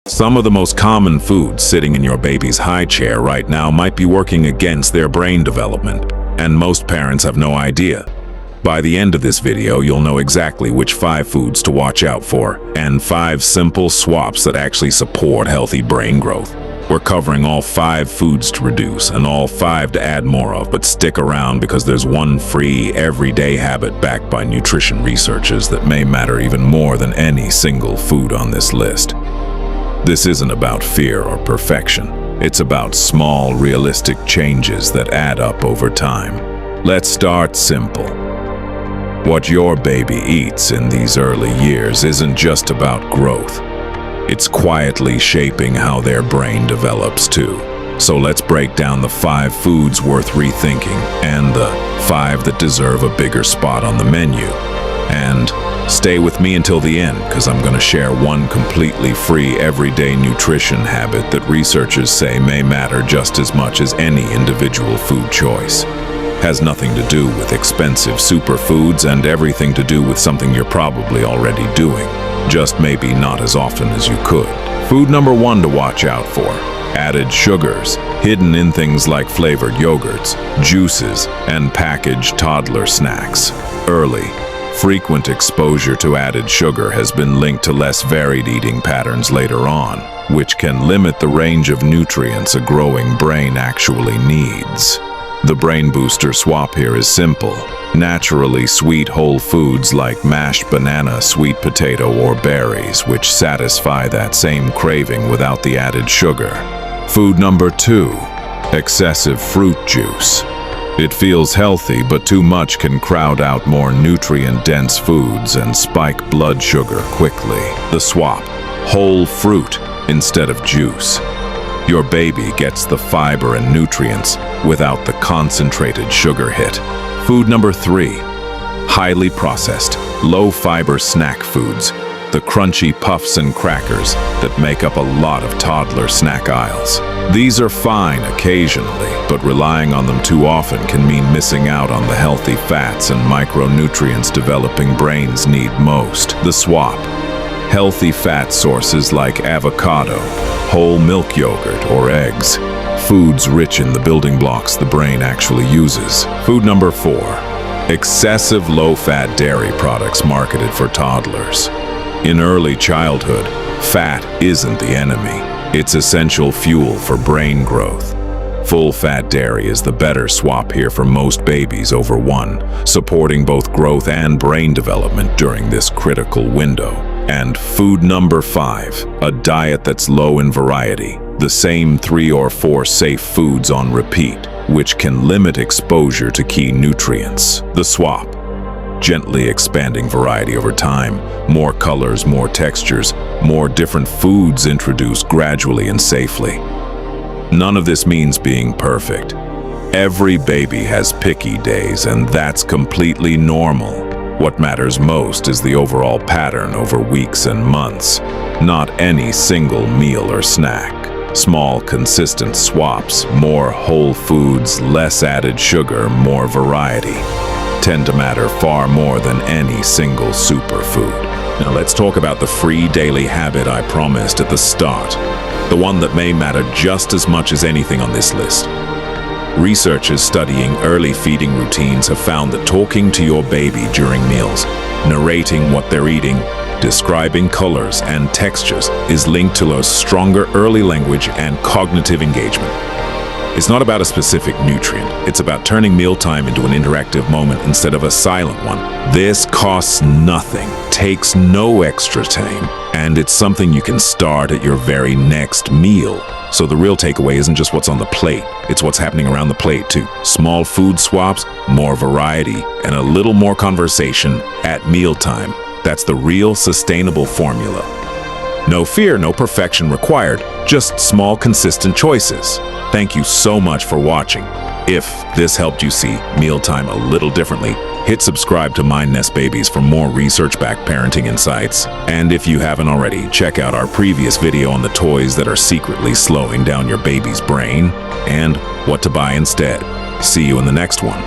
Some of the most common foods sitting in your baby's high chair right now might be working against their brain development, and most parents have no idea. By the end of this video, you'll know exactly which 5 foods to watch out for, and 5 simple swaps that actually support healthy brain growth. We're covering all 5 foods to reduce and all 5 to add more of, but stick around because there's one free, everyday habit backed by nutrition researchers that may matter even more than any single food on this list. This isn't about fear or perfection. It's about small, realistic changes that add up over time. Let's start simple. What your baby eats in these early years isn't just about growth. It's quietly shaping how their brain develops too. So let's break down the 5 foods worth rethinking and the 5 that deserve a bigger spot on the menu. And stay with me until the end, because I'm going to share one completely free everyday nutrition habit that researchers say may matter just as much as any individual food choice. Has nothing to do with expensive superfoods and everything to do with something you're probably already doing, just maybe not as often as you could. Food number 1 to watch out for: added sugars, hidden in things like flavored yogurts, juices, and packaged toddler snacks. Early, frequent exposure to added sugar has been linked to less varied eating patterns later on, which can limit the range of nutrients a growing brain actually needs. The brain booster swap here is simple. Naturally sweet whole foods like mashed banana, sweet potato, or berries, which satisfy that same craving without the added sugar. Food number 2, excessive fruit juice. It feels healthy, but too much can crowd out more nutrient-dense foods and spike blood sugar quickly. The swap: whole fruit instead of juice. Your baby gets the fiber and nutrients without the concentrated sugar hit. Food number 3, highly processed, low-fiber snack foods. The crunchy puffs and crackers that make up a lot of toddler snack aisles. These are fine occasionally, but relying on them too often can mean missing out on the healthy fats and micronutrients developing brains need most. The swap: healthy fat sources like avocado, whole milk yogurt, or eggs. Foods rich in the building blocks the brain actually uses. Food number 4, excessive low-fat dairy products marketed for toddlers. In early childhood, fat isn't the enemy. It's essential fuel for brain growth. Full-fat dairy is the better swap here for most babies over 1, supporting both growth and brain development during this critical window. And food number 5, a diet that's low in variety. The same 3 or 4 safe foods on repeat, which can limit exposure to key nutrients. The swap: gently expanding variety over time, more colors, more textures, more different foods introduced gradually and safely. None of this means being perfect. Every baby has picky days, and that's completely normal. What matters most is the overall pattern over weeks and months, not any single meal or snack. Small, consistent swaps, more whole foods, less added sugar, more variety, tend to matter far more than any single superfood. Now let's talk about the free daily habit I promised at the start, the one that may matter just as much as anything on this list. Researchers studying early feeding routines have found that talking to your baby during meals, narrating what they're eating, describing colors and textures is linked to a stronger early language and cognitive engagement. It's not about a specific nutrient. It's about turning mealtime into an interactive moment instead of a silent one. This costs nothing, takes no extra time, and it's something you can start at your very next meal. So the real takeaway isn't just what's on the plate, it's what's happening around the plate too. Small food swaps, more variety, and a little more conversation at mealtime. That's the real sustainable formula. No fear, no perfection required, just small, consistent choices. Thank you so much for watching. If this helped you see mealtime a little differently, hit subscribe to MindNest Babies for more research-backed parenting insights. And if you haven't already, check out our previous video on the toys that are secretly slowing down your baby's brain and what to buy instead. See you in the next one.